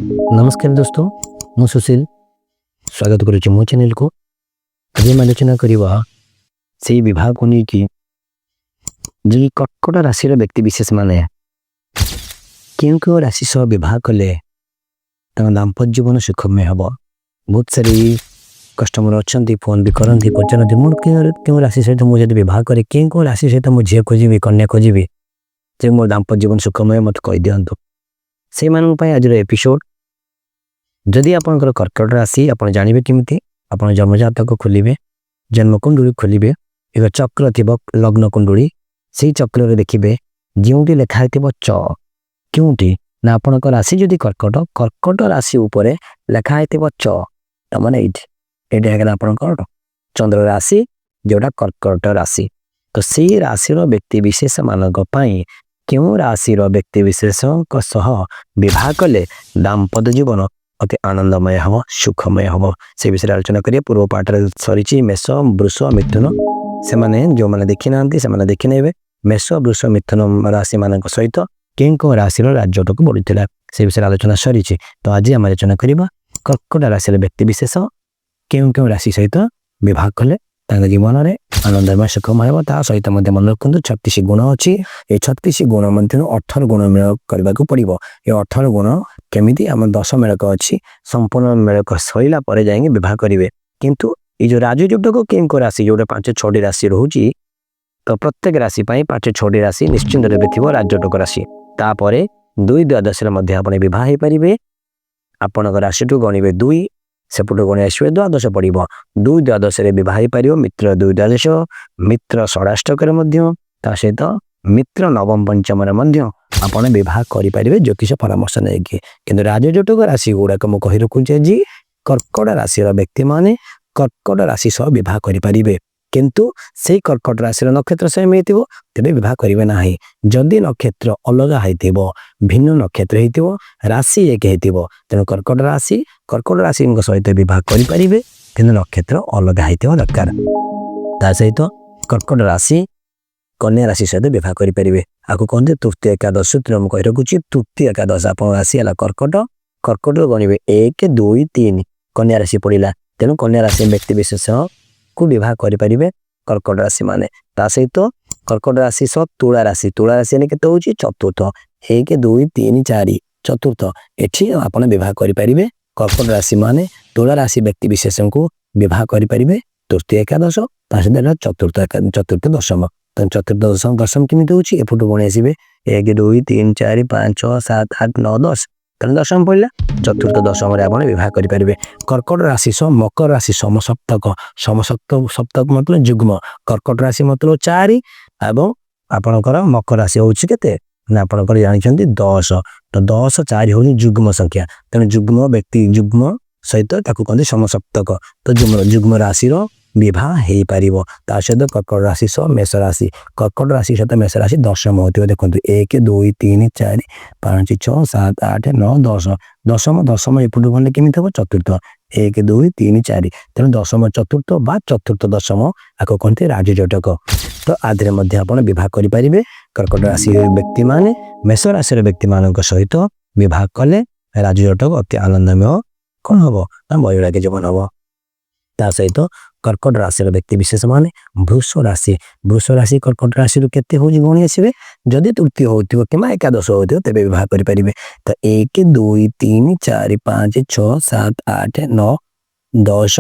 नमस्कार दोस्तों, मु सुशील स्वागत करुच्ची मो चैनल को। आज हम आलोचना करवा से विवाह को लेकिन जी कर्कट राशि व्यक्ति विशेष माने क्यों क्यों राशि सह विवाह कले दाम्पत्य जीवन सुखमय हम। बहुत सारी कस्टमर अच्छा फोन भी करती पचारती मुझे क्यों राशि सहित मुझे विवाह करे क्यों क्यों राशि सहित मुझे झील खोजी कन्या खोजी जे मोर दाम्पत्य जीवन सुखमय मत कही दिंतु से आज एपिसोड। जदि आपंकर कर्कट राशि आप जानवे केमी आप जन्मजातक खोलिए जन्मकुंडली खोलिए एक चक्र थी लग्न कुंडली से चक्र देखिए जो लिखाई च क्योंटी ना आपण राशि जदि कर्कट कर्कट राशि उपरे लिखाई च तमाने ये आपंकर चंद्र राशि जोटा कर्कट राशि। तो से राशि व्यक्ति विशेष मानक क्यों राशि व्यक्ति विशेष सह विवाह कले दाम्पत्य जीवन अति आनंदमय हम सुखमय हम से विषय आलोचना करिए। पूर्व पाठ सरी मेष वृष मिथुन से माने जो मैंने देखी ना से देखी ने मेष वृष मिथुन राशि मान सहित क्यों क्यों राशि राजटक बढ़ी से विषय आलोचना सरी। तो आज आम आलोचना करवा कर्कट राशि व्यक्ति विशेष क्यों क्यों राशि सहित विवाह कले जीवन में आनंदमय सुखमय हम। ता सहित मन रखु 36 गुण अच्छी ये 36 गुण मध्य 18 गुण मेल करने को पड़ो। ये 18 गुण केमिति आम 10 मेलक अच्छी संपूर्ण मेलक सैला पर जाएंगे विवाह करेंगे। किंतु ये जो राजयोटक क्यों राशि जो 5-6 राशि रोचे तो प्रत्येक राशि 5-6 राशि निश्चिंत थे राजयोटक राशि तापर 2 द्वादश विवाह हो पारे। आपण राशि टू गणवे 2 सेपटू गणी आसवे द्वादश पड़ो 2 द्वादश विवाह हो पार। मित्र 2 द्वादश मित्र षडाष्टक सहित मित्र नवम पंचम आपण विवाह करें ज्योतिष परामर्श नहीं कि राजयोटक राशि गुड़ाक मुझे कही रखुचे जी कर्कट राशि व्यक्ति माने कर्कट राशि सह विवाह करें किंतु से कर्कट राशि नक्षत्र सेम हो तेरे विवाह करेंगे ना। जदि नक्षत्र अलग हो भिन्न नक्षत्र हो राशि एक हो तेणु कर्कट राशि सहित विवाह करें किंतु नक्षत्र अलग हो दरकार। ता सहित कर्कट राशि कन्या राशि सहित विवाह करें। आपको कहते तृतीय एकादश सूत्र मुझे कही रखुची तृतीय एकादश आप राशि है कर्कट कर्कट गणवे 1 2 3 कन्या राशि पड़ा तेणु कन्या राशि व्यक्ति विशेष को विवाह करें कर्कट राशि माने। ता सहित कर्कट राशि सह तुला राशि के चतुर्थ 1 2 3 4 चतुर्थ एठी आप विवाह करें कर्कट राशि माने तुला राशि व्यक्ति विशेष को विवाह करें तृतीय एकादश चतुर्थ दशम। चतुर्थ दशम केमी हो एपटू गणी आसवे 1 2 3 4 5 6 7 8 9 10 तेना दशम पड़ा चतुर्थ दशम आप विवाह करें। कर्कट राशि सह मकर राशि समसप्तक सप्तक मतलब जुग्म कर्कट राशि मतलब 4 एवं आपणकर मकर राशि हूँ के आपंकर जानते 10 तो 10 4 हूँ जुग्म संख्या तेणु जुग्म व्यक्ति जुग्म सहित कहते समसप्तक तो जुग्म राशि विवाह हो पार। ता सहित कर्कट राशि सह मेष राशि कर्कट राशि सहित मेष राशि दशम होती देखो 1 2 3 4 5 6 7 8 9 10 दशम एपटू गले केमी हम चतुर्थ 1 2 3 4 तेणु दशम चतुर्थ बा चतुर्थ दशम आपको कहते राजयोटक। तो आधे आप विवाह करें कर्कट राशि व्यक्ति माने मेष राशि व्यक्ति मान सहित विवाह कले राजयोटक अति आनंदमय कौन हम ना वैराग्य जीवन हम। ता सहित कर्कट राशि व्यक्ति विशेष माने वृष राशि कर्कट राशि केते हो गणी आसवे जदि तृतीय होती कि एकादश होती तेरे विवाह करें। तो 1 2 3 4 5 6 7 8 9 10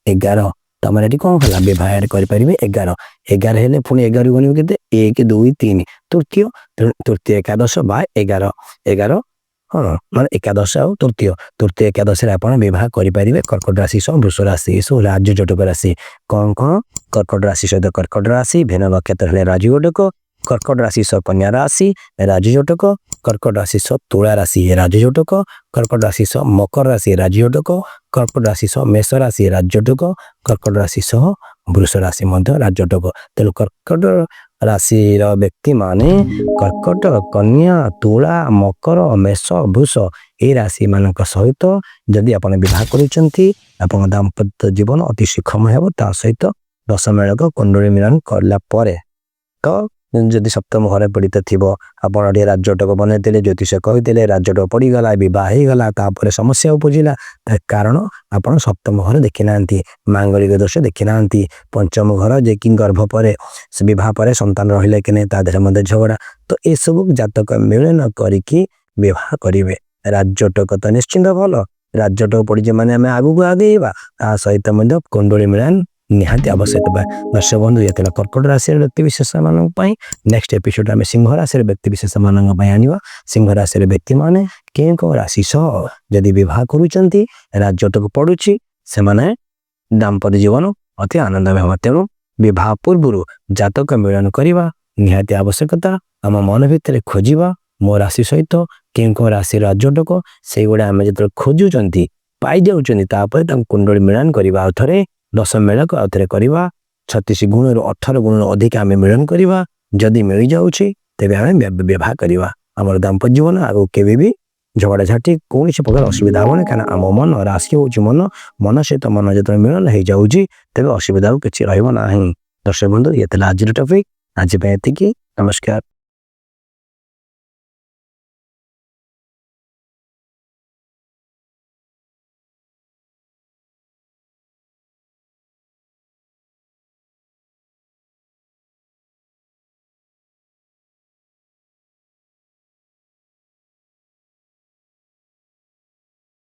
11 तुम ये कौन कला विवाह करें 11 हेले पुणी 11 गणवे के 1 2 3 तृतीय एकादश बा 11 हाँ मैं एकादश आउ तृतीय एकादश आप विवाह करें कर्कट राशि सह वृष राशि सब राजयोटक राशि कौन कौन कर्कट राशि सहित कर्कट राशि भेन नक्षत्र है राजयोटक कर्कट राशि सह कन्या राशि राजयोटक कर्कट राशि सह तुला राशि राजयोटक कर्कट राशि सह मकर राशि राजयोटक कर्कट राशि सह मेष राशि राजयोटक कर्कट राशि सह वृष राशि राजयोटक। तेणु कर्कट राशि व्यक्ति माने कर्कट कन्या तुला मकर मेष वृष ये राशि मान सहित जदि आप विवाह कर दाम्पत्य जीवन अति सुखमय हम। ता सहित 10 मेलक कुंडली मिलन करला तो ଯଦି ସପ୍ତମ ଘରେ ପୀଡ଼ିତ ଥିବ ଆପଣ ଟିକେ ରାଜଟକ ବନେଇଥିଲେ ଜ୍ୟୋତିଷ କହିଥିଲେ ରାଜଟକ ପଡ଼ିଗଲା ବିବାହ ହେଇଗଲା ତାପରେ ସମସ୍ୟା ଉପୁଜିଲା କାରଣ ଆପଣ ସପ୍ତମ ଘର ଦେଖିନାହାନ୍ତି ମାଙ୍ଗଳିକ ଦୋଷ ଦେଖିନାହାନ୍ତି ପଞ୍ଚମ ଘର ଯେ କି ଗର୍ଭ ପରେ ବିବାହ ପରେ ସନ୍ତାନ ରହିଲେ କି ନାହିଁ ତା ଦେହରେ ମଧ୍ୟ ଝଗଡ଼ା ତ ଏସବୁ ଜାତକ ମିଳନ କରିକି ବିବାହ କରିବେ ରାଜଟକ ତ ନିଶ୍ଚିନ୍ତ ଭଲ ରାଜଟକ ପଡ଼ିଛି ମାନେ ଆମେ ଆଗକୁ ଆଗେଇବା ତା ସହିତ ମଧ୍ୟ କୁଣ୍ଡଳୀ ମିଳନ ନିହାତି ଆବଶ୍ୟକ ଦର୍ଶକ ବନ୍ଧୁ ଇଏ ଥିଲା କର୍କଟ ରାଶିର ବ୍ୟକ୍ତିବିଶେଷ ମାନଙ୍କ ପାଇଁ ନେକ୍ସଟ ଏପିସୋଡ ଆମେ ସିଂହ ରାଶିର ବ୍ୟକ୍ତିବିଶେଷ ମାନଙ୍କ ପାଇଁ ଆଣିବା ସିଂହ ରାଶିର ବ୍ୟକ୍ତିମାନେ କେଉଁ କେଉଁ ରାଶି ସହ ଯଦି ବିବାହ କରୁଛନ୍ତି ରାଜଟକ ପଡୁଛି ସେମାନେ ଦାମ୍ପତ୍ୟ ଜୀବନ ଅତି ଆନନ୍ଦମୟ ହେବ ତେଣୁ ବିବାହ ପୂର୍ବରୁ ଜାତକ ମିଳନ କରିବା ନିହାତି ଆବଶ୍ୟକତା ଆମ ମନ ଭିତରେ ଖୋଜିବା ମୋ ରାଶି ସହିତ କେଉଁ କେଉଁ ରାଶିର ରାଜଟକ ସେଇଗୁଡ଼ା ଆମେ ଯେତେବେଳେ ଖୋଜୁଛନ୍ତି ପାଇଯାଉଛନ୍ତି ତାପରେ ତାଙ୍କୁ କୁଣ୍ଡଳୀ ମିଳନ କରିବା ଆଉ ଥରେ 10 ମେଳକୁ ଆଉ ଥରେ କରିବା 36 ଗୁଣରୁ 18 ଗୁଣରୁ ଅଧିକ ଆମେ ମିଳନ କରିବା ଯଦି ମିଳିଯାଉଛି ତେବେ ଆମେ ବିବାହ କରିବା ଆମର ଦାମ୍ପତ୍ୟ ଜୀବନ ଆଗକୁ କେବେ ବି ଝଗଡ଼ା ଝାଟି କୌଣସି ପ୍ରକାର ଅସୁବିଧା ହେବନି କାରଣ ଆମ ମନ ରାଶି ହେଉଛି ମନ ସହିତ ମନ ଯେତେବେଳେ ମିଳନ ହେଇଯାଉଛି ତେବେ ଅସୁବିଧା ଆଉ କିଛି ରହିବ ନାହିଁ ଦର୍ଶକ ବନ୍ଧୁ ଇଏ ଥିଲା ଆଜିର ଟପିକ ଆଜି ପାଇଁ ଏତିକି ନମସ୍କାର।